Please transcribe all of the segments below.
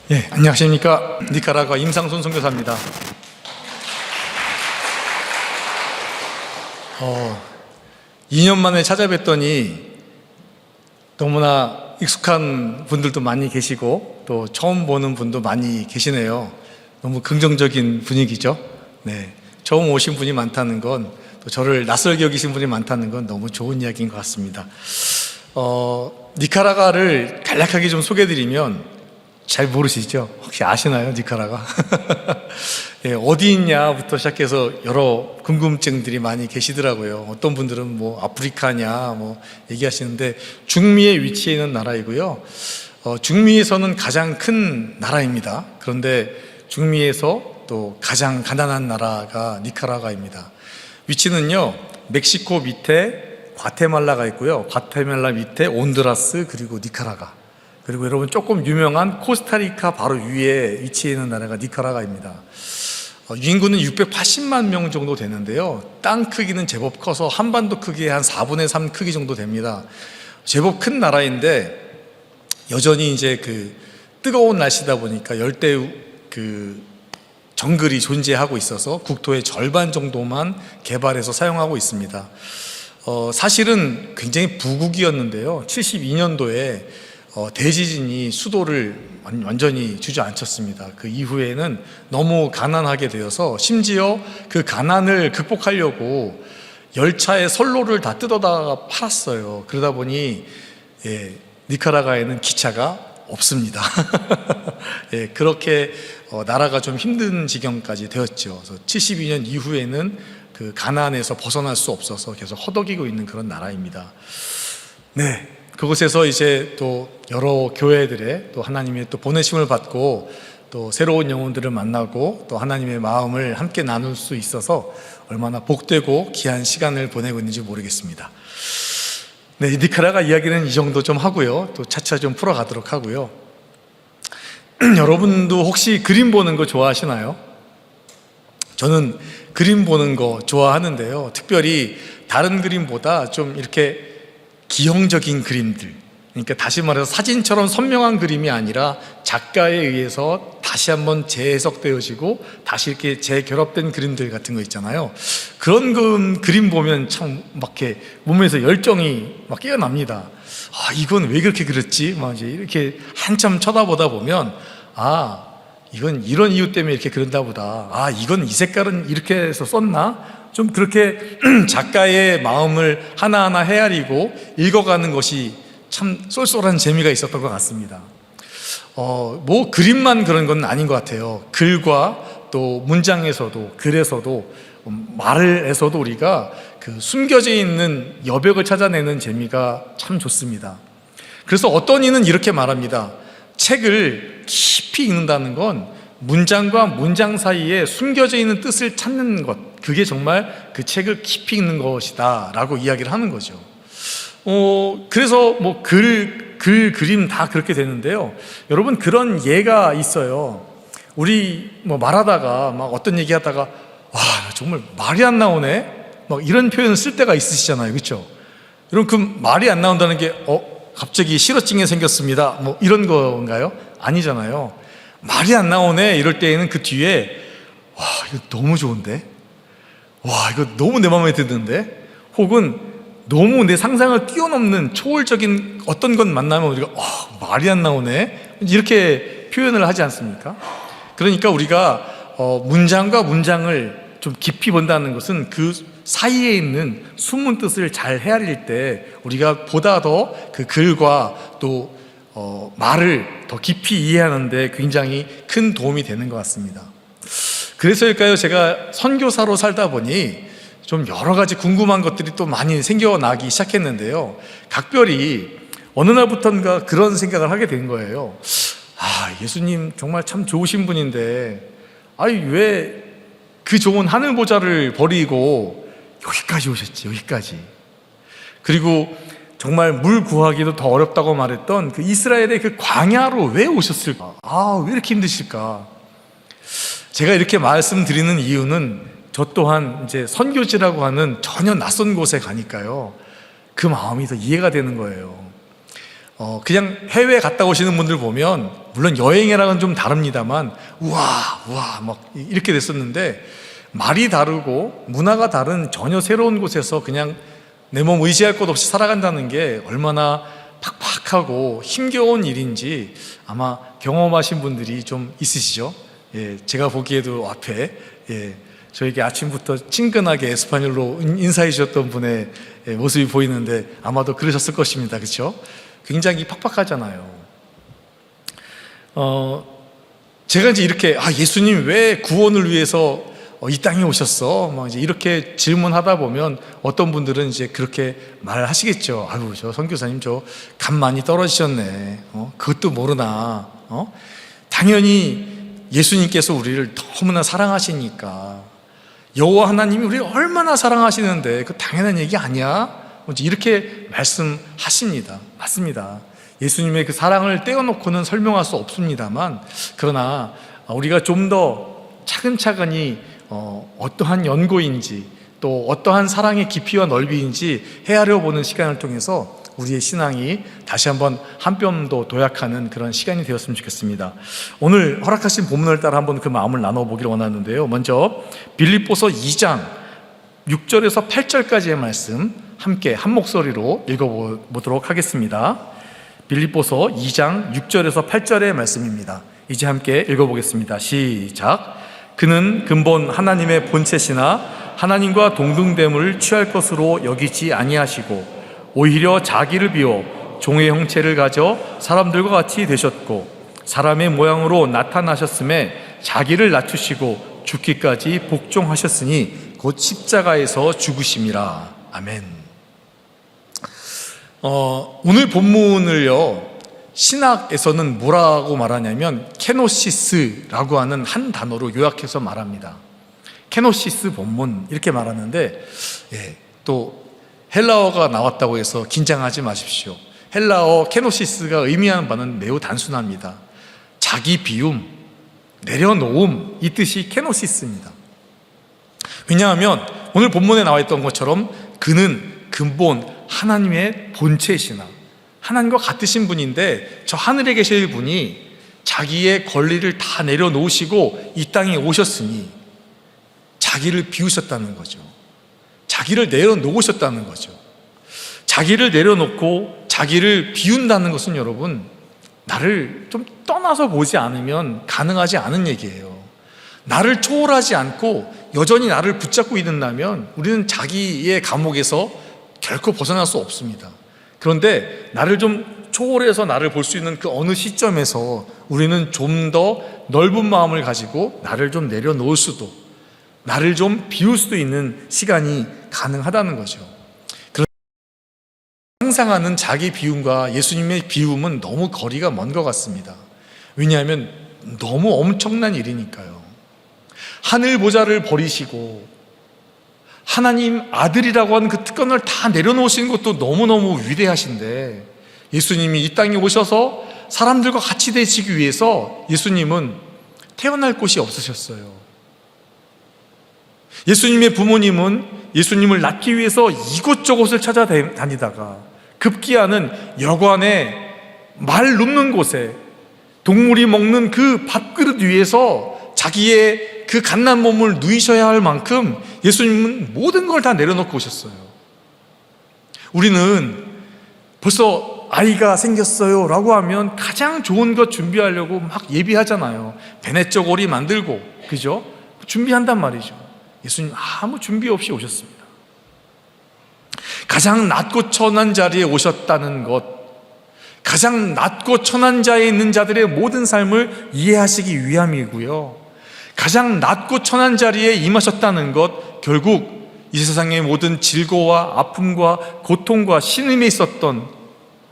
예, 안녕하십니까. 니카라과 임상순 선교사입니다. 2년 만에 찾아뵀더니 너무나 익숙한 분들도 많이 계시고 또 처음 보는 분도 많이 계시네요. 너무 긍정적인 분위기죠. 네, 처음 오신 분이 많다는 건, 또 저를 낯설게 여기신 분이 많다는 건 너무 좋은 이야기인 것 같습니다. 니카라과를 간략하게 좀 소개해드리면, 잘 모르시죠? 혹시 아시나요? 니카라과? 예, 어디 있냐부터 시작해서 여러 궁금증들이 많이 계시더라고요. 어떤 분들은 뭐 아프리카냐 뭐 얘기하시는데, 중미에 위치해 있는 나라이고요. 중미에서는 가장 큰 나라입니다. 그런데 중미에서 또 가장 가난한 나라가 니카라과입니다. 위치는요, 멕시코 밑에 과테말라가 있고요, 과테말라 밑에 온두라스, 그리고 니카라과, 그리고 여러분 조금 유명한 코스타리카 바로 위에 위치해 있는 나라가 니카라과입니다. 인구는 680만 명 정도 되는데요, 땅 크기는 제법 커서 한반도 크기의 한 4분의 3 크기 정도 됩니다. 제법 큰 나라인데, 여전히 이제 뜨거운 날씨다 보니까 열대 정글이 존재하고 있어서 국토의 절반 정도만 개발해서 사용하고 있습니다. 사실은 굉장히 부국이었는데요, 72년도에 대지진이 수도를 완전히 주저앉혔습니다. 그 이후에는 너무 가난하게 되어서 심지어 그 가난을 극복하려고 열차의 선로를 다 뜯어다가 팔았어요. 그러다 보니 니카라과에는 기차가 없습니다. 그렇게 나라가 좀 힘든 지경까지 되었죠. 그래서 72년 이후에는 그 가난에서 벗어날 수 없어서 계속 허덕이고 있는 그런 나라입니다. 네, 그곳에서 이제 또 여러 교회들의 또 하나님의 또 보내심을 받고 또 새로운 영혼들을 만나고 또 하나님의 마음을 함께 나눌 수 있어서 얼마나 복되고 귀한 시간을 보내고 있는지 모르겠습니다. 네, 니카라과 이야기는 이 정도 좀 하고요, 또 차차 좀 풀어가도록 하고요. 여러분도 혹시 그림 보는 거 좋아하시나요? 저는 그림 보는 거 좋아하는데요, 특별히 다른 그림보다 좀 이렇게 기형적인 그림들, 그러니까 다시 말해서 사진처럼 선명한 그림이 아니라 작가에 의해서 다시 한번 재해석되어지고 다시 이렇게 재결합된 그림들 같은 거 있잖아요. 그런 그림 보면 참 막 이렇게 몸에서 열정이 막 깨어납니다. 아, 이건 왜 그렇게 그렸지? 막 이제 이렇게 한참 쳐다보다 보면, 아, 이건 이런 이유 때문에 이렇게 그런다 보다. 아, 이건 이 색깔은 이렇게 해서 썼나? 좀 그렇게 작가의 마음을 하나하나 헤아리고 읽어가는 것이 참 쏠쏠한 재미가 있었던 것 같습니다. 뭐 그림만 그런 건 아닌 것 같아요. 글과 또 문장에서도, 글에서도, 말에서도 우리가 그 숨겨져 있는 여백을 찾아내는 재미가 참 좋습니다. 그래서 어떤 이는 이렇게 말합니다. 책을 깊이 읽는다는 건 문장과 문장 사이에 숨겨져 있는 뜻을 찾는 것, 그게 정말 그 책을 깊이 읽는 것이다 라고 이야기를 하는 거죠. 그래서 뭐 그림 다 그렇게 되는데요, 여러분 그런 예가 있어요. 우리 뭐 말하다가 막 어떤 얘기 하다가, 와, 정말 말이 안 나오네, 막 이런 표현을 쓸 때가 있으시잖아요. 그렇죠? 여러분 그 말이 안 나온다는 게 갑자기 실어증이 생겼습니다 뭐 이런 건가요? 아니잖아요. 말이 안 나오네 이럴 때에는 그 뒤에, 와, 이거 너무 좋은데, 와, 이거 너무 내 마음에 드는데, 혹은 너무 내 상상을 뛰어넘는 초월적인 어떤 것 만나면 우리가 말이 안 나오네 이렇게 표현을 하지 않습니까? 그러니까 우리가 문장과 문장을 좀 깊이 본다는 것은 그 사이에 있는 숨은 뜻을 잘 헤아릴 때 우리가 보다 더 그 글과 또 말을 더 깊이 이해하는 데 굉장히 큰 도움이 되는 것 같습니다. 그래서일까요, 제가 선교사로 살다 보니 좀 여러 가지 궁금한 것들이 또 많이 생겨나기 시작했는데요, 각별히 어느 날부턴가 그런 생각을 하게 된 거예요. 아, 예수님 정말 참 좋으신 분인데, 아니 왜 그 좋은 하늘 보좌를 버리고 여기까지 오셨지, 여기까지. 그리고 정말 물 구하기도 더 어렵다고 말했던 그 이스라엘의 그 광야로 왜 오셨을까? 아, 왜 이렇게 힘드실까? 제가 이렇게 말씀드리는 이유는 저 또한 이제 선교지라고 하는 전혀 낯선 곳에 가니까요, 그 마음이 더 이해가 되는 거예요. 그냥 해외 갔다 오시는 분들 보면 물론 여행이랑은 좀 다릅니다만 우와 막 이렇게 됐었는데, 말이 다르고 문화가 다른 전혀 새로운 곳에서 그냥 내 몸 의지할 것 없이 살아간다는 게 얼마나 팍팍하고 힘겨운 일인지 아마 경험하신 분들이 좀 있으시죠? 예, 제가 보기에도 앞에 저에게 아침부터 친근하게 에스파뇰로 인사해 주셨던 분의 모습이 보이는데 아마도 그러셨을 것입니다. 그렇죠? 굉장히 팍팍하잖아요. 제가 이제 이렇게 예수님 왜 구원을 위해서 이 땅에 오셨어? 막 이제 이렇게 질문하다 보면 어떤 분들은 이제 그렇게 말하시겠죠. 아유, 저 선교사님 저 간 많이 떨어지셨네. 그것도 모르나? 당연히 예수님께서 우리를 너무나 사랑하시니까, 여호와 하나님이 우리를 얼마나 사랑하시는데 그 당연한 얘기 아니야? 이렇게 말씀하십니다. 맞습니다. 예수님의 그 사랑을 떼어놓고는 설명할 수 없습니다만, 그러나 우리가 좀 더 차근차근히 어떠한 연고인지 또 어떠한 사랑의 깊이와 넓이인지 헤아려 보는 시간을 통해서 우리의 신앙이 다시 한번 한 뼘 더 도약하는 그런 시간이 되었으면 좋겠습니다. 오늘 허락하신 본문을 따라 한번 그 마음을 나눠보기를 원하는데요. 먼저 빌립보서 2장 6절에서 8절까지의 말씀 함께 한 목소리로 읽어보도록 하겠습니다. 빌립보서 2장 6절에서 8절의 말씀입니다. 이제 함께 읽어보겠습니다. 시작. 그는 근본 하나님의 본체시나 하나님과 동등됨을 취할 것으로 여기지 아니하시고 오히려 자기를 비워 종의 형체를 가져 사람들과 같이 되셨고 사람의 모양으로 나타나셨음에 자기를 낮추시고 죽기까지 복종하셨으니 곧 십자가에서 죽으심이라. 아멘. 오늘 본문을요, 신학에서는 뭐라고 말하냐면 케노시스라고 하는 한 단어로 요약해서 말합니다. 케노시스 본문 이렇게 말하는데, 또 헬라어가 나왔다고 해서 긴장하지 마십시오. 헬라어 케노시스가 의미하는 바는 매우 단순합니다. 자기 비움, 내려놓음, 이 뜻이 케노시스입니다. 왜냐하면 오늘 본문에 나와 있던 것처럼 그는 근본 하나님의 본체이시나 하나님과 같으신 분인데, 저 하늘에 계실 분이 자기의 권리를 다 내려놓으시고 이 땅에 오셨으니 자기를 비우셨다는 거죠. 자기를 내려놓으셨다는 거죠. 자기를 내려놓고 자기를 비운다는 것은 여러분, 나를 좀 떠나서 보지 않으면 가능하지 않은 얘기예요. 나를 초월하지 않고 여전히 나를 붙잡고 있는다면 우리는 자기의 감옥에서 결코 벗어날 수 없습니다. 그런데 나를 좀 초월해서 나를 볼 수 있는 그 어느 시점에서 우리는 좀 더 넓은 마음을 가지고 나를 좀 내려놓을 수도, 나를 좀 비울 수도 있는 시간이 가능하다는 거죠. 그런데 상상하는 자기 비움과 예수님의 비움은 너무 거리가 먼 것 같습니다. 왜냐하면 너무 엄청난 일이니까요. 하늘 보좌를 버리시고 하나님 아들이라고 하는 그 특권을 다 내려놓으신 것도 너무너무 위대하신데, 예수님이 이 땅에 오셔서 사람들과 같이 되시기 위해서 예수님은 태어날 곳이 없으셨어요. 예수님의 부모님은 예수님을 낳기 위해서 이곳저곳을 찾아다니다가 급기야는 여관의 말 눕는 곳에 동물이 먹는 그 밥그릇 위에서 자기의 그 갓난 몸을 누이셔야 할 만큼 예수님은 모든 걸 다 내려놓고 오셨어요. 우리는 벌써 아이가 생겼어요 라고 하면 가장 좋은 것 준비하려고 막 예비하잖아요. 베네쪽 오리 만들고, 그죠? 준비한단 말이죠. 예수님 아무 준비 없이 오셨습니다. 가장 낮고 천한 자리에 오셨다는 것, 가장 낮고 천한 자에 있는 자들의 모든 삶을 이해하시기 위함이고요, 가장 낮고 천한 자리에 임하셨다는 것, 결국 이 세상의 모든 질고와 아픔과 고통과 신음에 있었던,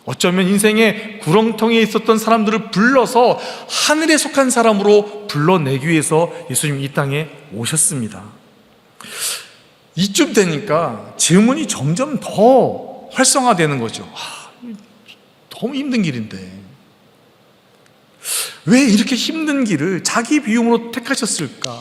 어쩌면 인생의 구렁텅이에 있었던 사람들을 불러서 하늘에 속한 사람으로 불러내기 위해서 예수님 이 땅에 오셨습니다. 이쯤 되니까 질문이 점점 더 활성화되는 거죠. 너무 힘든 길인데 왜 이렇게 힘든 길을 자기 비움으로 택하셨을까?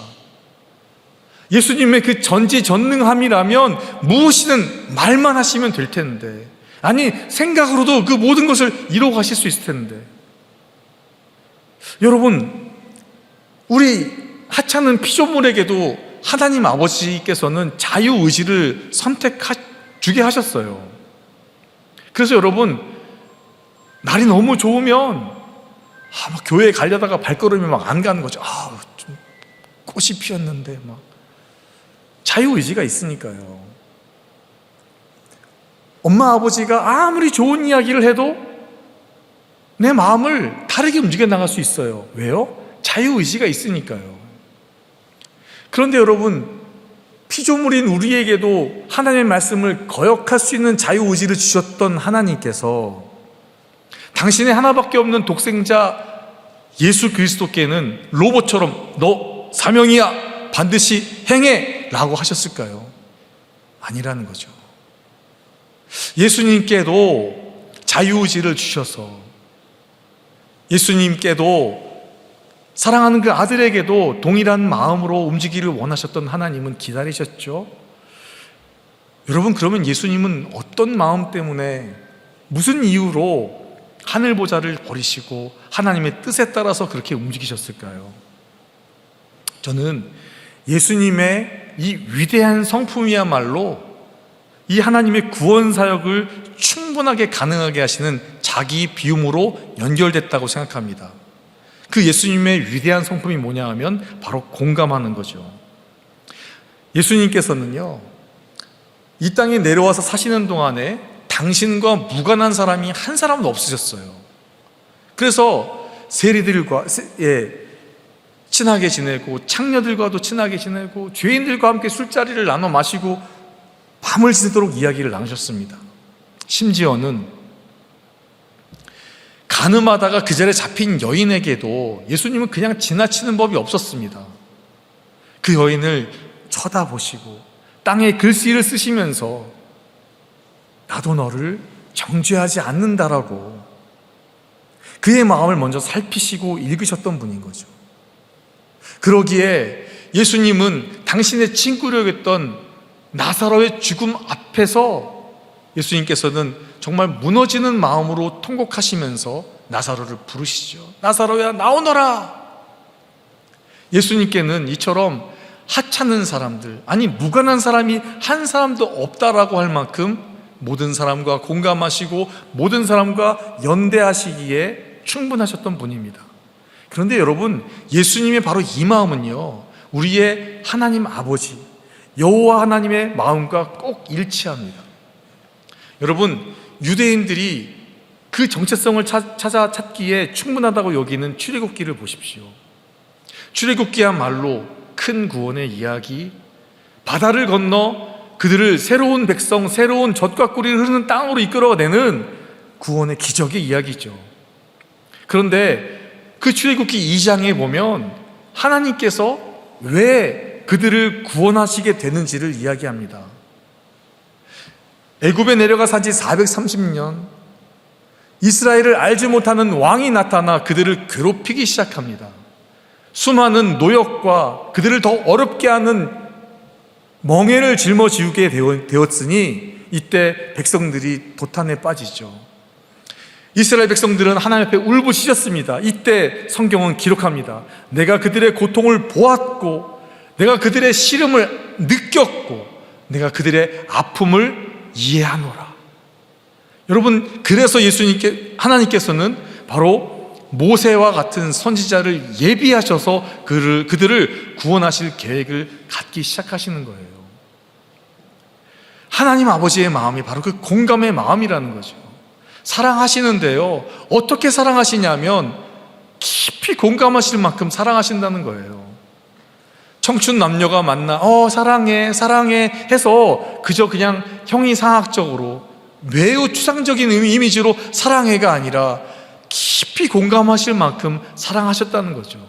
예수님의 그 전지전능함이라면 무엇이든 말만 하시면 될 텐데 아니, 생각으로도 그 모든 것을 이루어 가실 수 있을 텐데. 여러분, 우리 하찮은 피조물에게도 하나님 아버지께서는 자유의지를 주게 하셨어요. 그래서 여러분, 날이 너무 좋으면 막 교회에 가려다가 발걸음이 막 안 가는 거죠. 좀 꽃이 피었는데 막. 자유의지가 있으니까요. 엄마 아버지가 아무리 좋은 이야기를 해도 내 마음을 다르게 움직여 나갈 수 있어요. 왜요? 자유의지가 있으니까요. 그런데 여러분, 피조물인 우리에게도 하나님의 말씀을 거역할 수 있는 자유의지를 주셨던 하나님께서 당신의 하나밖에 없는 독생자 예수 그리스도께는 로봇처럼 너 사명이야, 반드시 행해 라고 하셨을까요? 아니라는 거죠. 예수님께도 자유의지를 주셔서 예수님께도 사랑하는 그 아들에게도 동일한 마음으로 움직이기를 원하셨던 하나님은 기다리셨죠. 여러분, 그러면 예수님은 어떤 마음 때문에, 무슨 이유로 하늘 보좌를 버리시고 하나님의 뜻에 따라서 그렇게 움직이셨을까요? 저는 예수님의 이 위대한 성품이야말로 이 하나님의 구원 사역을 충분하게 가능하게 하시는 자기 비움으로 연결됐다고 생각합니다. 그 예수님의 위대한 성품이 뭐냐 하면 바로 공감하는 거죠. 예수님께서는요, 이 땅에 내려와서 사시는 동안에 당신과 무관한 사람이 한 사람도 없으셨어요. 그래서 세리들과 친하게 지내고 창녀들과도 친하게 지내고 죄인들과 함께 술자리를 나눠 마시고 밤을 새도록 이야기를 나누셨습니다. 심지어는 가늠하다가 그 자리에 잡힌 여인에게도 예수님은 그냥 지나치는 법이 없었습니다. 그 여인을 쳐다보시고 땅에 글씨를 쓰시면서 나도 너를 정죄하지 않는다라고 그의 마음을 먼저 살피시고 읽으셨던 분인 거죠. 그러기에 예수님은 당신의 친구로 했던 나사로의 죽음 앞에서 예수님께서는 정말 무너지는 마음으로 통곡하시면서 나사로를 부르시죠. 나사로야, 나오너라. 예수님께는 이처럼 하찮은 사람들, 아니 무관한 사람이 한 사람도 없다라고 할 만큼 모든 사람과 공감하시고 모든 사람과 연대하시기에 충분하셨던 분입니다. 그런데 여러분, 예수님의 바로 이 마음은요, 우리의 하나님 아버지 여호와 하나님의 마음과 꼭 일치합니다. 여러분, 유대인들이 그 정체성을 찾기에 충분하다고 여기는 출애굽기를 보십시오. 출애굽기야말로 큰 구원의 이야기, 바다를 건너 그들을 새로운 백성, 새로운 젖과 꿀이 흐르는 땅으로 이끌어내는 구원의 기적의 이야기죠. 그런데 그 출애굽기 2장에 보면 하나님께서 왜 그들을 구원하시게 되는지를 이야기합니다. 애굽에 내려가 산 지 430년, 이스라엘을 알지 못하는 왕이 나타나 그들을 괴롭히기 시작합니다. 수많은 노역과 그들을 더 어렵게 하는 멍에를 짊어지우게 되었으니 이때 백성들이 도탄에 빠지죠. 이스라엘 백성들은 하나님 앞에 울부짖었습니다. 이때 성경은 기록합니다. 내가 그들의 고통을 보았고 내가 그들의 시름을 느꼈고 내가 그들의 아픔을 이해하노라. 여러분, 그래서 하나님께서는 바로 모세와 같은 선지자를 예비하셔서 그들을 구원하실 계획을 갖기 시작하시는 거예요. 하나님 아버지의 마음이 바로 그 공감의 마음이라는 거죠. 사랑하시는데요, 어떻게 사랑하시냐면 깊이 공감하실 만큼 사랑하신다는 거예요. 청춘 남녀가 만나 사랑해 사랑해 해서 그저 그냥 형이상학적으로 매우 추상적인 이미지로 사랑해가 아니라 깊이 공감하실 만큼 사랑하셨다는 거죠.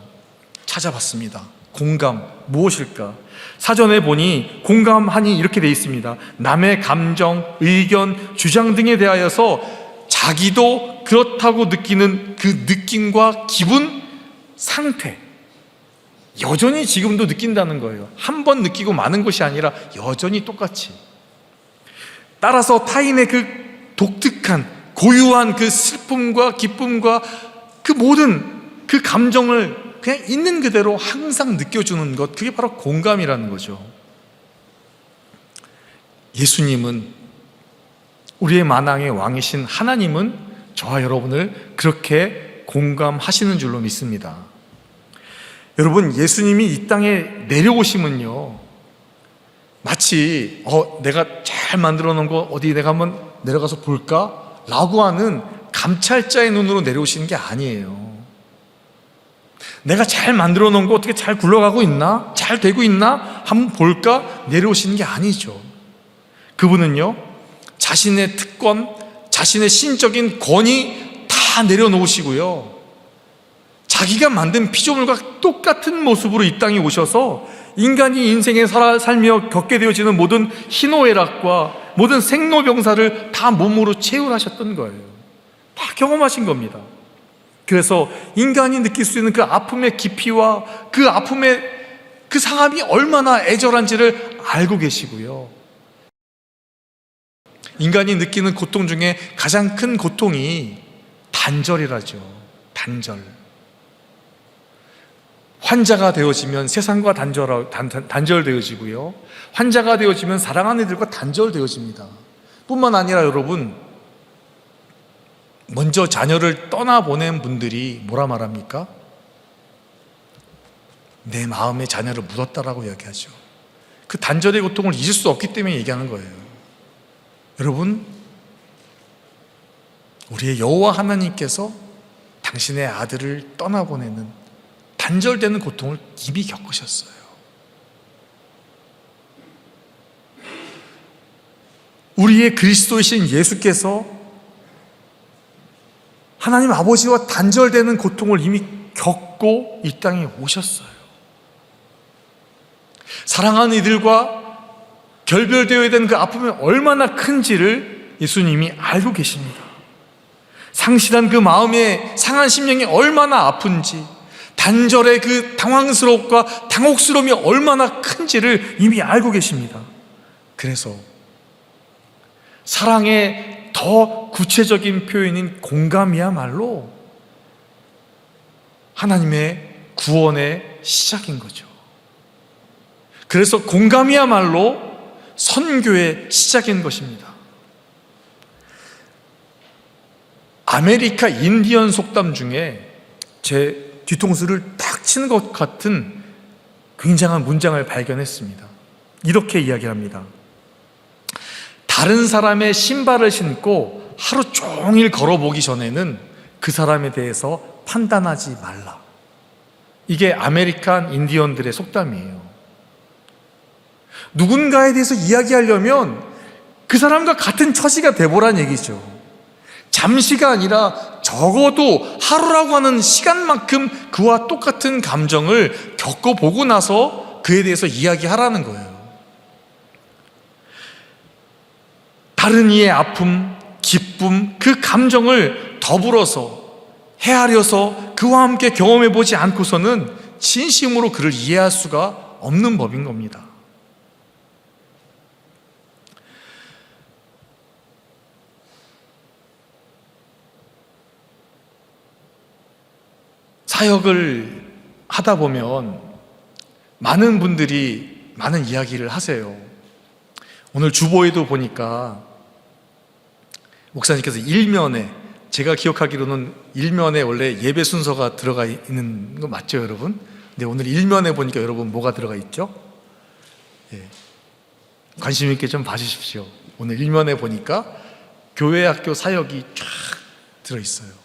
찾아봤습니다. 공감 무엇일까? 사전에 보니 공감하니 이렇게 돼 있습니다. 남의 감정, 의견, 주장 등에 대하여서 자기도 그렇다고 느끼는 그 느낌과 기분, 상태, 여전히 지금도 느낀다는 거예요. 한 번 느끼고 마는 것이 아니라 여전히 똑같이. 따라서 타인의 그 독특한 고유한 그 슬픔과 기쁨과 그 모든 그 감정을 그냥 있는 그대로 항상 느껴주는 것, 그게 바로 공감이라는 거죠. 예수님은, 우리의 만왕의 왕이신 하나님은 저와 여러분을 그렇게 공감하시는 줄로 믿습니다. 여러분, 예수님이 이 땅에 내려오시면요, 마치 내가 잘 만들어 놓은 거 어디 내가 한번 내려가서 볼까? 라고 하는 감찰자의 눈으로 내려오시는 게 아니에요. 내가 잘 만들어 놓은 거 어떻게 잘 굴러가고 있나? 잘 되고 있나? 한번 볼까? 내려오시는 게 아니죠. 그분은요, 자신의 특권, 자신의 신적인 권위 다 내려놓으시고요, 자기가 만든 피조물과 똑같은 모습으로 이 땅에 오셔서 인간이 인생에 살며 겪게 되어지는 모든 희노애락과 모든 생로병사를 다 몸으로 체울하셨던 거예요. 다 경험하신 겁니다. 그래서 인간이 느낄 수 있는 그 아픔의 깊이와 그 아픔의 그 상함이 얼마나 애절한지를 알고 계시고요, 인간이 느끼는 고통 중에 가장 큰 고통이 단절이라죠. 단절. 환자가 되어지면 세상과 단절되어지고요, 환자가 되어지면 사랑하는 이들과 단절되어집니다. 뿐만 아니라 여러분, 먼저 자녀를 떠나보낸 분들이 뭐라 말합니까? 내 마음에 자녀를 묻었다라고 이야기하죠. 그 단절의 고통을 잊을 수 없기 때문에 얘기하는 거예요. 여러분, 우리의 여호와 하나님께서 당신의 아들을 떠나보내는 단절되는 고통을 이미 겪으셨어요. 우리의 그리스도이신 예수께서 하나님 아버지와 단절되는 고통을 이미 겪고 이 땅에 오셨어요. 사랑하는 이들과 결별되어야 되는 그 아픔이 얼마나 큰지를 예수님이 알고 계십니다. 상실한 그 마음의 상한 심령이 얼마나 아픈지, 단절의 그 당황스러움과 당혹스러움이 얼마나 큰지를 이미 알고 계십니다. 그래서 사랑의 더 구체적인 표현인 공감이야말로 하나님의 구원의 시작인 거죠. 그래서 공감이야말로 선교의 시작인 것입니다. 아메리카 인디언 속담 중에 제 뒤통수를 탁 치는 것 같은 굉장한 문장을 발견했습니다. 이렇게 이야기합니다. 다른 사람의 신발을 신고 하루 종일 걸어보기 전에는 그 사람에 대해서 판단하지 말라. 이게 아메리칸 인디언들의 속담이에요. 누군가에 대해서 이야기하려면 그 사람과 같은 처지가 돼보란 얘기죠. 잠시가 아니라 적어도 하루라고 하는 시간만큼 그와 똑같은 감정을 겪어보고 나서 그에 대해서 이야기하라는 거예요. 다른 이의 아픔, 기쁨, 그 감정을 더불어서 헤아려서 그와 함께 경험해보지 않고서는 진심으로 그를 이해할 수가 없는 법인 겁니다. 사역을 하다 보면 많은 분들이 많은 이야기를 하세요. 오늘 주보에도 보니까 목사님께서 일면에, 제가 기억하기로는 일면에 원래 예배 순서가 들어가 있는 거 맞죠, 여러분? 근데 오늘 일면에 보니까 여러분 뭐가 들어가 있죠? 예. 관심 있게 좀 봐주십시오. 오늘 일면에 보니까 교회 학교 사역이 쫙 들어있어요.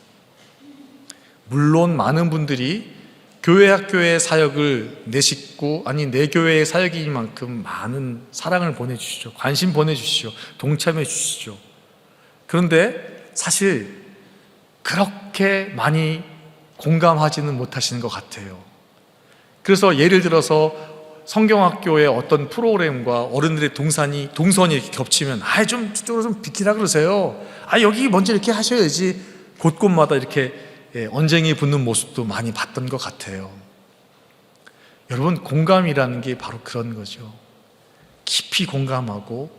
물론 많은 분들이 교회 학교의 사역을 내 식구, 아니 내 교회의 사역이만큼 많은 사랑을 보내주시죠. 관심 보내주시죠. 동참해 주시죠. 그런데 사실 그렇게 많이 공감하지는 못하시는 것 같아요. 그래서 예를 들어서 성경학교의 어떤 프로그램과 어른들의 동선이 이렇게 겹치면 좀 저쪽으로 좀 비키라 그러세요. 여기 먼저 이렇게 하셔야지. 곳곳마다 이렇게 언쟁이 붙는 모습도 많이 봤던 것 같아요. 여러분, 공감이라는 게 바로 그런 거죠. 깊이 공감하고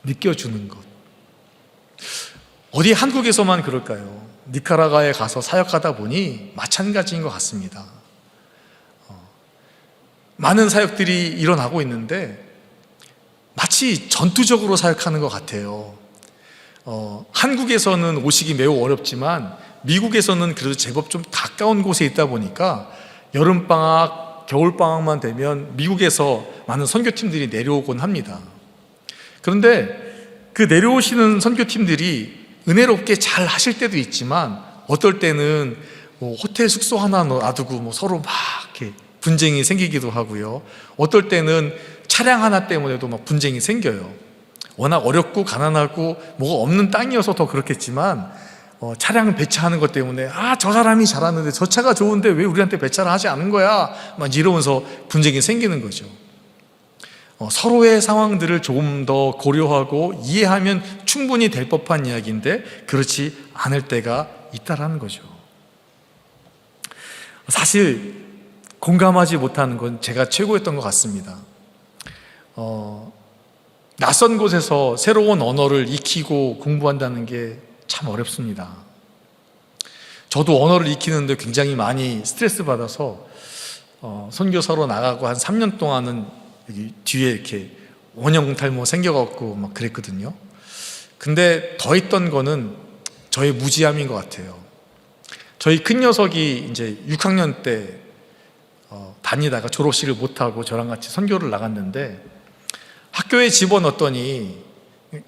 느껴주는 것. 어디 한국에서만 그럴까요? 니카라과에 가서 사역하다 보니 마찬가지인 것 같습니다. 많은 사역들이 일어나고 있는데 마치 전투적으로 사역하는 것 같아요. 한국에서는 오시기 매우 어렵지만 미국에서는 그래도 제법 좀 가까운 곳에 있다 보니까 여름방학, 겨울방학만 되면 미국에서 많은 선교팀들이 내려오곤 합니다. 그런데 그 내려오시는 선교팀들이 은혜롭게 잘 하실 때도 있지만 어떨 때는 호텔 숙소 하나 놔두고 서로 막 이렇게 분쟁이 생기기도 하고요. 어떨 때는 차량 하나 때문에도 막 분쟁이 생겨요. 워낙 어렵고 가난하고 뭐가 없는 땅이어서 더 그렇겠지만 차량 배차하는 것 때문에 저 사람이 잘하는데 저 차가 좋은데 왜 우리한테 배차를 하지 않은 거야? 막 이러면서 분쟁이 생기는 거죠. 서로의 상황들을 조금 더 고려하고 이해하면 충분히 될 법한 이야기인데 그렇지 않을 때가 있다라는 거죠. 사실 공감하지 못하는 건 제가 최고였던 것 같습니다. 낯선 곳에서 새로운 언어를 익히고 공부한다는 게 참 어렵습니다. 저도 언어를 익히는데 굉장히 많이 스트레스 받아서 선교사로 나가고 한 3년 동안은 여기 뒤에 이렇게 원형 탈모 생겨갖고 막 그랬거든요. 근데 더 있던 거는 저의 무지함인 것 같아요. 저희 큰 녀석이 이제 6학년 때 다니다가 졸업식을 못하고 저랑 같이 선교를 나갔는데 학교에 집어넣었더니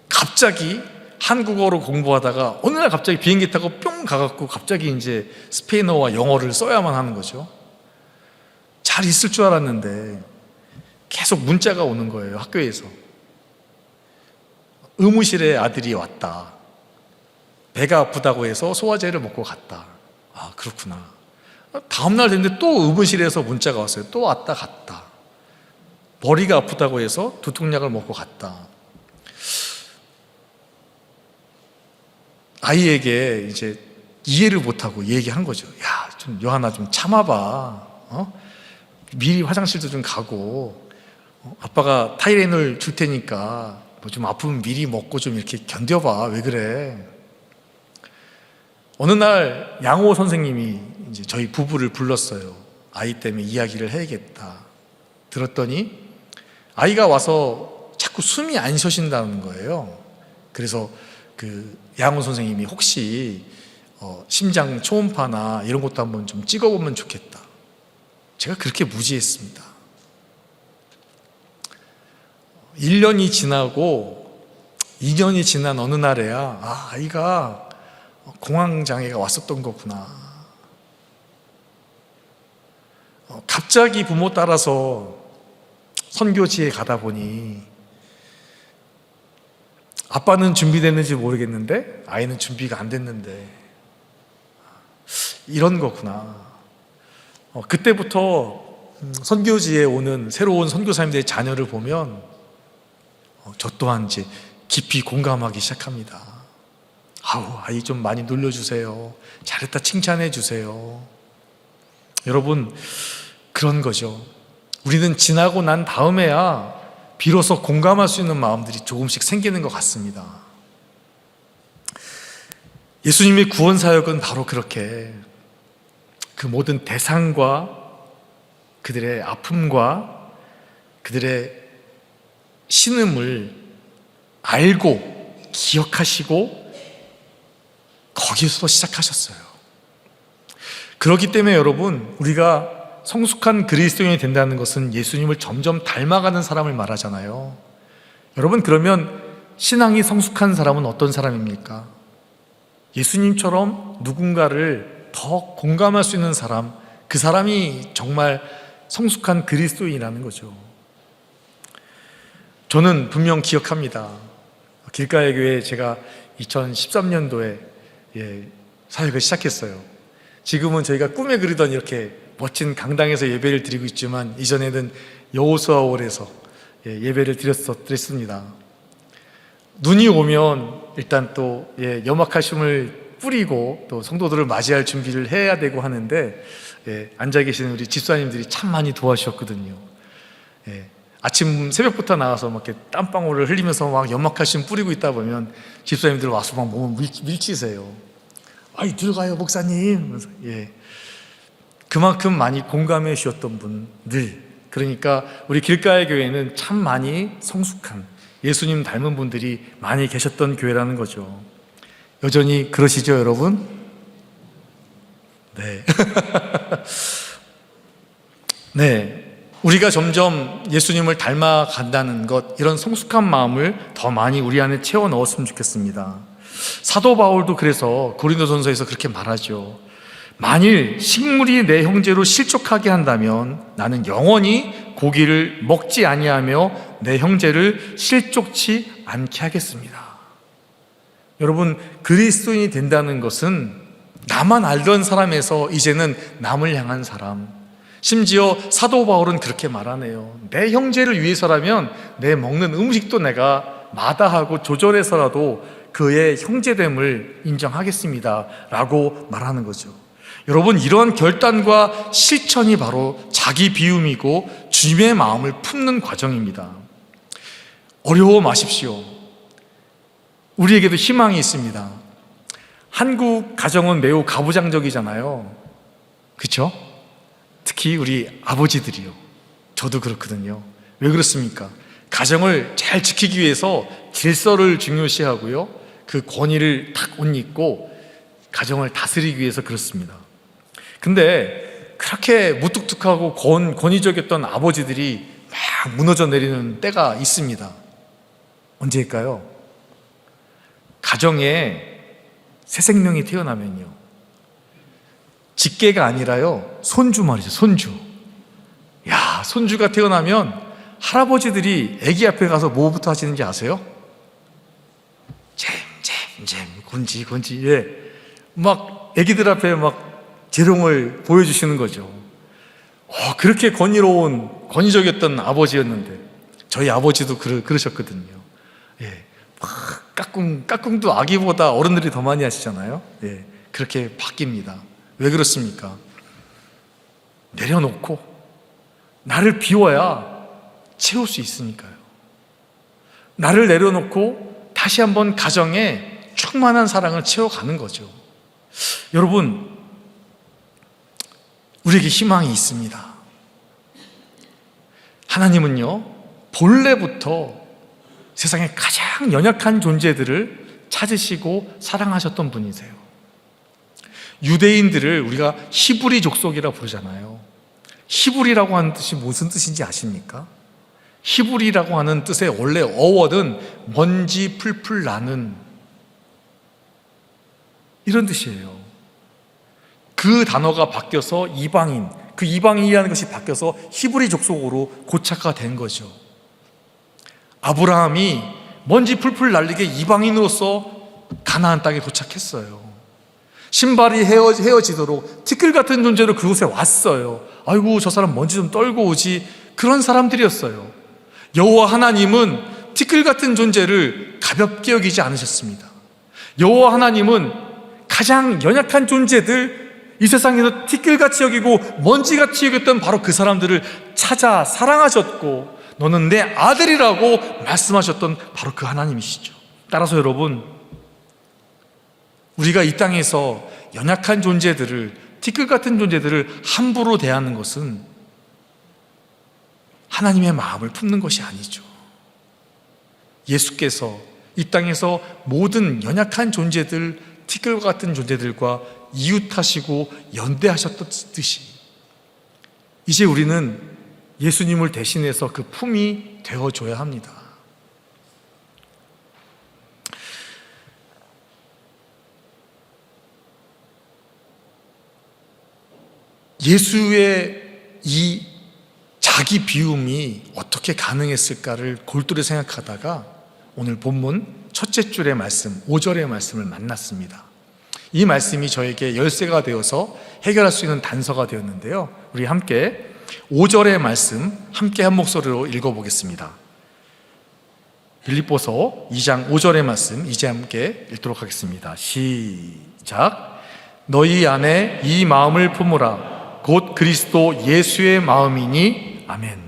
갑자기 한국어로 공부하다가 어느 날 갑자기 비행기 타고 뿅 가갖고 갑자기 이제 스페인어와 영어를 써야만 하는 거죠. 잘 있을 줄 알았는데 계속 문자가 오는 거예요. 학교에서 의무실에 아들이 왔다, 배가 아프다고 해서 소화제를 먹고 갔다. 그렇구나. 다음날 됐는데 또 의무실에서 문자가 왔어요. 또 왔다 갔다. 머리가 아프다고 해서 두통약을 먹고 갔다. 아이에게 이제 이해를 못하고 얘기한 거죠. 좀 요한아 좀 참아봐. 미리 화장실도 좀 가고 아빠가 타이레놀 줄 테니까 뭐 좀 아프면 미리 먹고 좀 이렇게 견뎌봐. 왜 그래? 어느 날 양호 선생님이 이제 저희 부부를 불렀어요. 아이 때문에 이야기를 해야겠다. 들었더니 아이가 와서 자꾸 숨이 안 쉬어진다는 거예요. 그래서 그 양호 선생님이 혹시 심장 초음파나 이런 것도 한번 좀 찍어보면 좋겠다. 제가 그렇게 무지했습니다. 1년이 지나고 2년이 지난 어느 날에야 아이가 공황장애가 왔었던 거구나. 갑자기 부모 따라서 선교지에 가다 보니 아빠는 준비됐는지 모르겠는데 아이는 준비가 안 됐는데 이런 거구나. 그때부터 선교지에 오는 새로운 선교사님들의 자녀를 보면 저 또한 이제 깊이 공감하기 시작합니다. 아이 좀 많이 놀려주세요. 잘했다 칭찬해 주세요. 여러분, 그런 거죠. 우리는 지나고 난 다음에야 비로소 공감할 수 있는 마음들이 조금씩 생기는 것 같습니다. 예수님의 구원 사역은 바로 그렇게 그 모든 대상과 그들의 아픔과 그들의 신음을 알고 기억하시고 거기서 시작하셨어요. 그렇기 때문에 여러분, 우리가 성숙한 그리스도인이 된다는 것은 예수님을 점점 닮아가는 사람을 말하잖아요. 여러분, 그러면 신앙이 성숙한 사람은 어떤 사람입니까? 예수님처럼 누군가를 더 공감할 수 있는 사람, 그 사람이 정말 성숙한 그리스도인이라는 거죠. 저는 분명 기억합니다. 길가의 교회에 제가 2013년도에 사역을 시작했어요. 지금은 저희가 꿈에 그리던 이렇게 멋진 강당에서 예배를 드리고 있지만 이전에는 여호수아홀에서 예배를 드렸습니다. 눈이 오면 일단 또 염화칼슘을 뿌리고 또 성도들을 맞이할 준비를 해야 되고 하는데 앉아 계시는 우리 집사님들이 참 많이 도와주셨거든요. 아침 새벽부터 나와서 막 이렇게 땀방울을 흘리면서 막 연막칼슘 뿌리고 있다 보면 집사님들 와서 막 몸을 밀치세요. 아이 들어가요 목사님. 예. 그만큼 많이 공감해 주셨던 분들, 그러니까 우리 길가의 교회는 참 많이 성숙한 예수님 닮은 분들이 많이 계셨던 교회라는 거죠. 여전히 그러시죠 여러분? 네. 네. 우리가 점점 예수님을 닮아간다는 것, 이런 성숙한 마음을 더 많이 우리 안에 채워 넣었으면 좋겠습니다. 사도 바울도 그래서 고린도전서에서 그렇게 말하죠. 만일 식물이 내 형제로 실족하게 한다면 나는 영원히 고기를 먹지 아니하며 내 형제를 실족치 않게 하겠습니다. 여러분, 그리스도인이 된다는 것은 나만 알던 사람에서 이제는 남을 향한 사람, 심지어 사도 바울은 그렇게 말하네요. 내 형제를 위해서라면 내 먹는 음식도 내가 마다하고 조절해서라도 그의 형제됨을 인정하겠습니다 라고 말하는 거죠. 여러분, 이런 결단과 실천이 바로 자기 비움이고 주님의 마음을 품는 과정입니다. 어려워 마십시오. 우리에게도 희망이 있습니다. 한국 가정은 매우 가부장적이잖아요. 그렇죠? 특히 우리 아버지들이요. 저도 그렇거든요. 왜 그렇습니까? 가정을 잘 지키기 위해서 질서를 중요시하고요, 그 권위를 탁 옷 입고 가정을 다스리기 위해서 그렇습니다. 근데 그렇게 무뚝뚝하고 권위적이었던 아버지들이 막 무너져 내리는 때가 있습니다. 언제일까요? 가정에 새 생명이 태어나면요, 직계가 아니라요, 손주 말이죠. 손주. 야, 손주가 태어나면 할아버지들이 아기 앞에 가서 뭐부터 하시는지 아세요? 잼 건지. 예. 막 아기들 앞에 막 재롱을 보여주시는 거죠. 그렇게 권위적이었던 아버지였는데, 저희 아버지도 그러셨거든요. 예. 막 까꿍도 아기보다 어른들이 더 많이 하시잖아요. 예. 그렇게 바뀝니다. 왜 그렇습니까? 내려놓고 나를 비워야 채울 수 있으니까요. 나를 내려놓고 다시 한번 가정에 충만한 사랑을 채워가는 거죠. 여러분, 우리에게 희망이 있습니다. 하나님은요, 본래부터 세상에 가장 연약한 존재들을 찾으시고 사랑하셨던 분이세요. 유대인들을 우리가 히브리 족속이라 부르잖아요. 히브리라고 하는 뜻이 무슨 뜻인지 아십니까? 히브리라고 하는 뜻의 원래 어원은 먼지 풀풀 나는, 이런 뜻이에요. 그 단어가 바뀌어서 이방인, 그 이방인이라는 것이 바뀌어서 히브리 족속으로 고착화 된 거죠. 아브라함이 먼지 풀풀 날리게 이방인으로서 가나안 땅에 도착했어요. 신발이 헤어지도록 티끌 같은 존재로 그곳에 왔어요. 아이고, 저 사람 먼지 좀 떨고 오지, 그런 사람들이었어요. 여호와 하나님은 티끌 같은 존재를 가볍게 여기지 않으셨습니다. 여호와 하나님은 가장 연약한 존재들, 이 세상에서 티끌같이 여기고 먼지같이 여겼던 바로 그 사람들을 찾아 사랑하셨고, 너는 내 아들이라고 말씀하셨던 바로 그 하나님이시죠. 따라서 여러분, 우리가 이 땅에서 연약한 존재들을, 티끌 같은 존재들을 함부로 대하는 것은 하나님의 마음을 품는 것이 아니죠. 예수께서 이 땅에서 모든 연약한 존재들, 티끌과 같은 존재들과 이웃하시고 연대하셨듯이 이제 우리는 예수님을 대신해서 그 품이 되어줘야 합니다. 예수의 이 자기 비움이 어떻게 가능했을까를 골똘히 생각하다가 오늘 본문 첫째 줄의 말씀, 5절의 말씀을 만났습니다. 이 말씀이 저에게 열쇠가 되어서 해결할 수 있는 단서가 되었는데요, 우리 함께 5절의 말씀 함께 한 목소리로 읽어보겠습니다. 빌립보서 2장 5절의 말씀 이제 함께 읽도록 하겠습니다. 시작. 너희 안에 이 마음을 품으라. 곧 그리스도 예수의 마음이니. 아멘.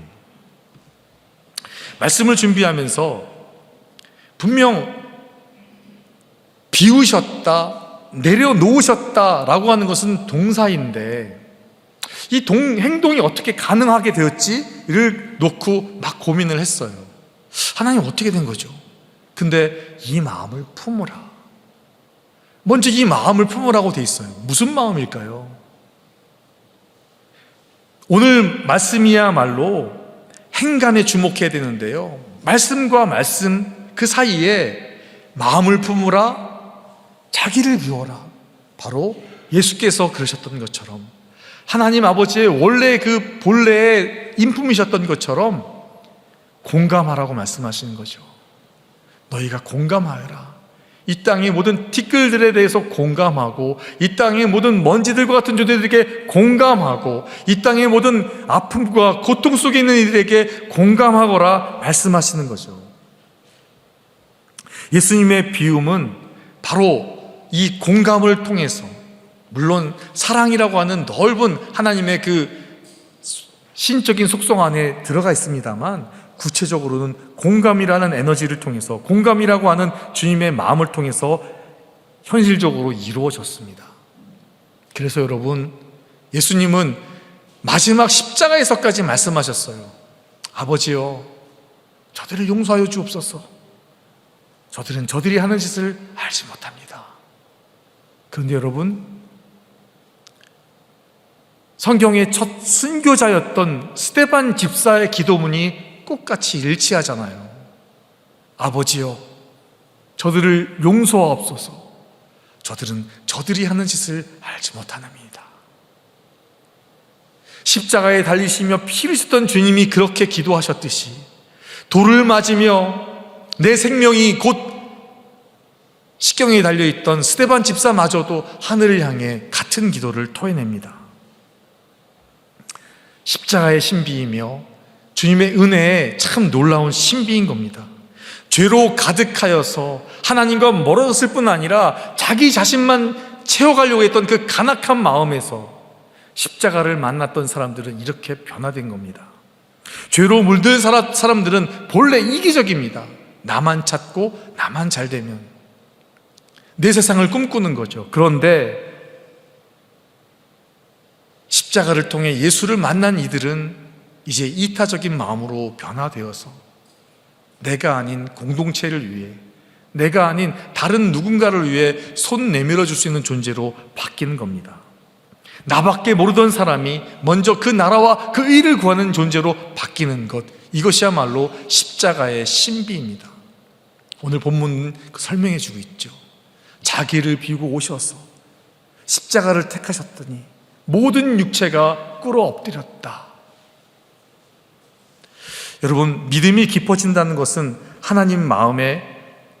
말씀을 준비하면서 분명 비우셨다, 내려놓으셨다라고 하는 것은 동사인데 이 행동이 어떻게 가능하게 되었지를 놓고 막 고민을 했어요. 하나님 어떻게 된 거죠? 근데 이 마음을 품으라. 먼저 이 마음을 품으라고 돼 있어요. 무슨 마음일까요? 오늘 말씀이야말로 행간에 주목해야 되는데요, 말씀과 말씀 그 사이에 마음을 품으라, 자기를 비워라, 바로 예수께서 그러셨던 것처럼 하나님 아버지의 원래 그 본래의 인품이셨던 것처럼 공감하라고 말씀하시는 거죠. 너희가 공감하여라. 이 땅의 모든 티끌들에 대해서 공감하고, 이 땅의 모든 먼지들과 같은 존재들에게 공감하고, 이 땅의 모든 아픔과 고통 속에 있는 이들에게 공감하거라 말씀하시는 거죠. 예수님의 비움은 바로 이 공감을 통해서, 물론 사랑이라고 하는 넓은 하나님의 그 신적인 속성 안에 들어가 있습니다만, 구체적으로는 공감이라는 에너지를 통해서, 공감이라고 하는 주님의 마음을 통해서 현실적으로 이루어졌습니다. 그래서 여러분, 예수님은 마지막 십자가에서까지 말씀하셨어요. 아버지여, 저들을 용서하여 주옵소서. 저들은 저들이 하는 짓을 알지 못합니다. 그런데 여러분, 성경의 첫 순교자였던 스데반 집사의 기도문이 똑같이 일치하잖아요. 아버지여, 저들을 용서하옵소서. 저들은 저들이 하는 짓을 알지 못하나이다. 십자가에 달리시며 피 흘리셨던 주님이 그렇게 기도하셨듯이 돌을 맞으며 내 생명이 곧 십경에 달려있던 스데반 집사마저도 하늘을 향해 같은 기도를 토해냅니다. 십자가의 신비이며 주님의 은혜에 참 놀라운 신비인 겁니다. 죄로 가득하여서 하나님과 멀어졌을 뿐 아니라 자기 자신만 채워가려고 했던 그 간악한 마음에서 십자가를 만났던 사람들은 이렇게 변화된 겁니다. 죄로 물든 사람들은 본래 이기적입니다. 나만 찾고 나만 잘 되면 내 세상을 꿈꾸는 거죠. 그런데 십자가를 통해 예수를 만난 이들은 이제 이타적인 마음으로 변화되어서 내가 아닌 공동체를 위해, 내가 아닌 다른 누군가를 위해 손 내밀어 줄 수 있는 존재로 바뀌는 겁니다. 나밖에 모르던 사람이 먼저 그 나라와 그 의를 구하는 존재로 바뀌는 것, 이것이야말로 십자가의 신비입니다. 오늘 본문은 설명해 주고 있죠. 자기를 비우고 오셔서 십자가를 택하셨더니 모든 육체가 꿇어 엎드렸다. 여러분, 믿음이 깊어진다는 것은 하나님 마음에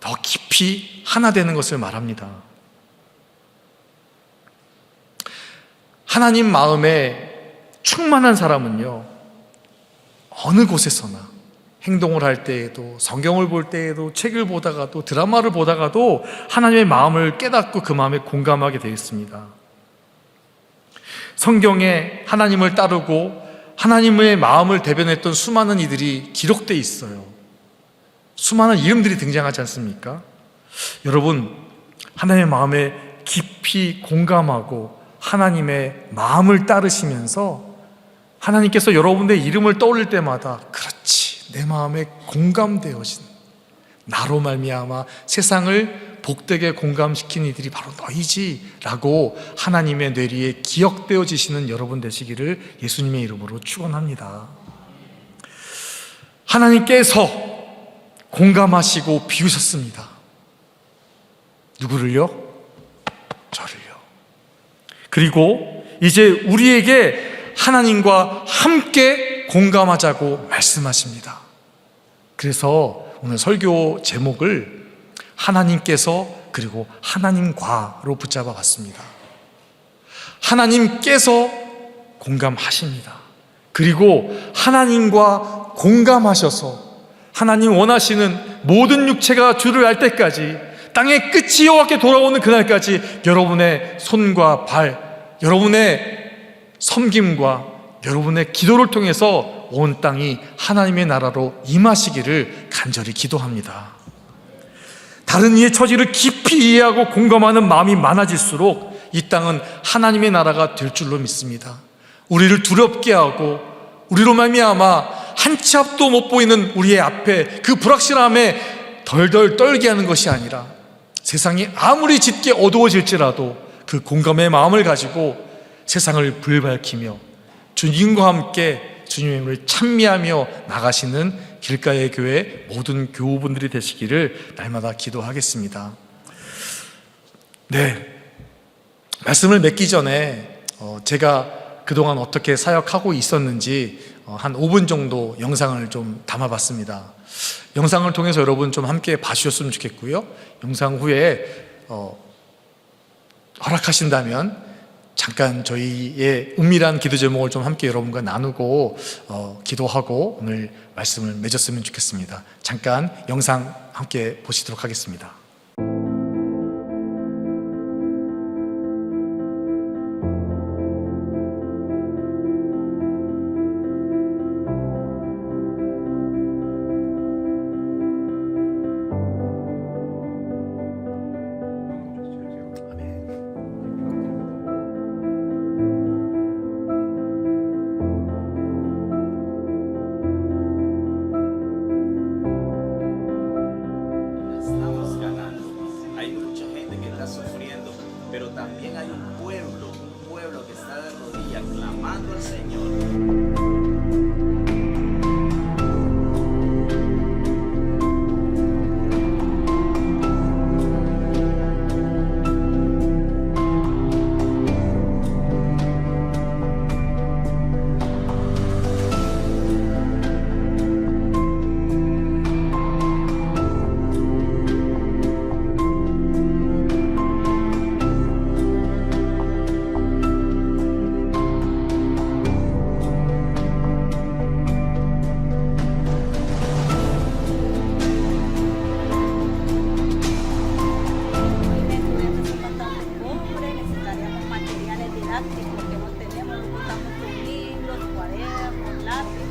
더 깊이 하나 되는 것을 말합니다. 하나님 마음에 충만한 사람은요, 어느 곳에서나 행동을 할 때에도, 성경을 볼 때에도, 책을 보다가도, 드라마를 보다가도 하나님의 마음을 깨닫고 그 마음에 공감하게 되어 있습니다. 성경에 하나님을 따르고 하나님의 마음을 대변했던 수많은 이들이 기록되어 있어요. 수많은 이름들이 등장하지 않습니까? 여러분, 하나님의 마음에 깊이 공감하고 하나님의 마음을 따르시면서 하나님께서 여러분의 이름을 떠올릴 때마다, 그렇지, 내 마음에 공감되어진, 나로 말미암아 세상을 복되게 공감시킨 이들이 바로 너희지 라고 하나님의 뇌리에 기억되어지시는 여러분 되시기를 예수님의 이름으로 축원합니다. 하나님께서 공감하시고 비우셨습니다. 누구를요? 저를요. 그리고 이제 우리에게 하나님과 함께 공감하자고 말씀하십니다. 그래서 오늘 설교 제목을 하나님께서 그리고 하나님과로 붙잡아 봤습니다. 하나님께서 공감하십니다. 그리고 하나님과 공감하셔서 하나님 원하시는 모든 육체가 주를 알 때까지, 땅의 끝이 여호와께 돌아오는 그날까지 여러분의 손과 발, 여러분의 섬김과 여러분의 기도를 통해서 온 땅이 하나님의 나라로 임하시기를 간절히 기도합니다. 다른 이의 처지를 깊이 이해하고 공감하는 마음이 많아질수록 이 땅은 하나님의 나라가 될 줄로 믿습니다. 우리를 두렵게 하고 우리로 말미암아 한 치 앞도 못 보이는 우리의 앞에 그 불확실함에 덜덜 떨게 하는 것이 아니라 세상이 아무리 짙게 어두워질지라도 그 공감의 마음을 가지고 세상을 불밝히며 주님과 함께 주님의 이름을 찬미하며 나가시는 길가의 교회 모든 교우분들이 되시기를 날마다 기도하겠습니다. 네, 말씀을 맺기 전에 제가 그동안 어떻게 사역하고 있었는지 한 5분 정도 영상을 좀 담아봤습니다. 영상을 통해서 여러분 좀 함께 봐주셨으면 좋겠고요. 영상 후에 허락하신다면 잠깐 저희의 은밀한 기도 제목을 좀 함께 여러분과 나누고 기도하고 오늘 말씀을 맺었으면 좋겠습니다. 잠깐 영상 함께 보시도록 하겠습니다. Pero también hay un pueblo que está de rodillas clamando al Señor. Porque no tenemos, no contamos con libros, cuadernos, lápiz.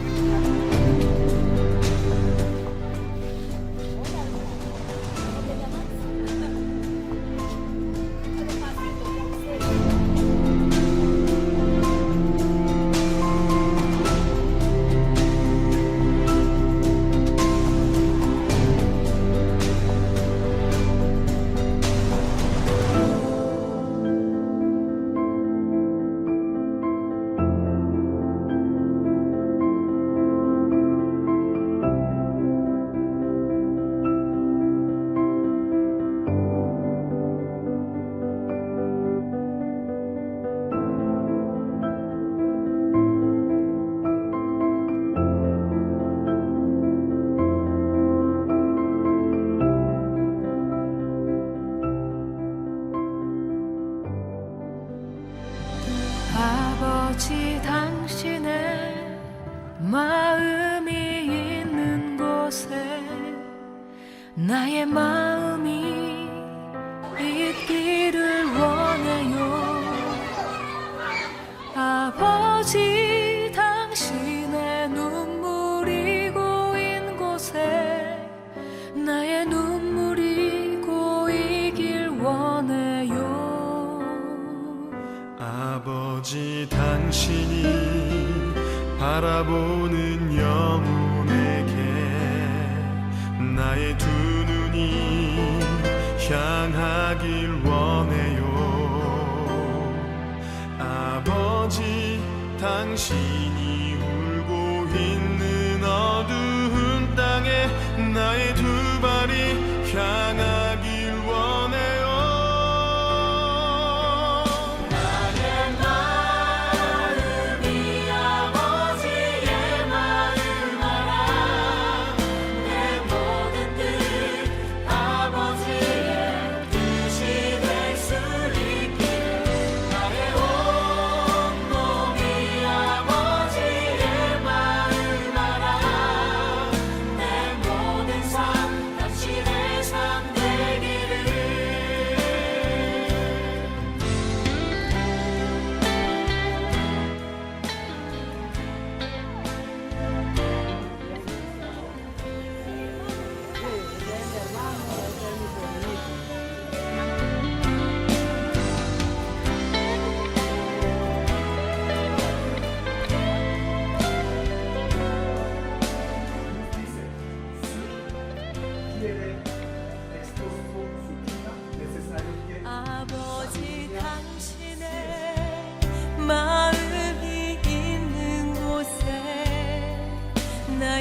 아버지 당신의 마음이 있는 곳에 나의 마음이 있기를 원해요. 아버지 당신의 눈물이 고인 곳에 나의 눈물이 고이길 원해요. 아버지 당신이 바라보는 영혼에게 나의 두 눈이 향하길 원해요. 아버지 당신이 울고 있는 어두운 땅에 나의 두 발이 향하길 원해요. 내 모든 삶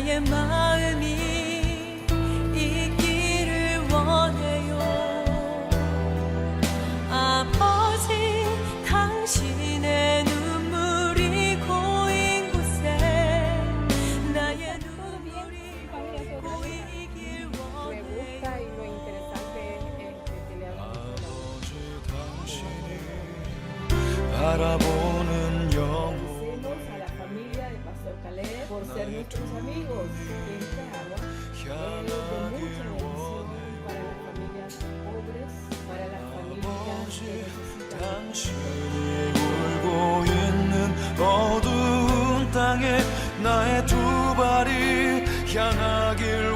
나의 마음이 있기를 원해요. 아버지 당신의 눈물이 고인 곳에 나의 눈물이 고이길 Me gusta 원해요. y lo interesante es que le 아버지 당신이 바라보는 영혼 agradecemos a la familia de Pastor Caleb por ser nuestros amigos. Esta agua es de mucha bendición para las familias pobres, para las familias que necesitan. 당신이 울고 있는 어두운 땅에 나의 두 발이 향하길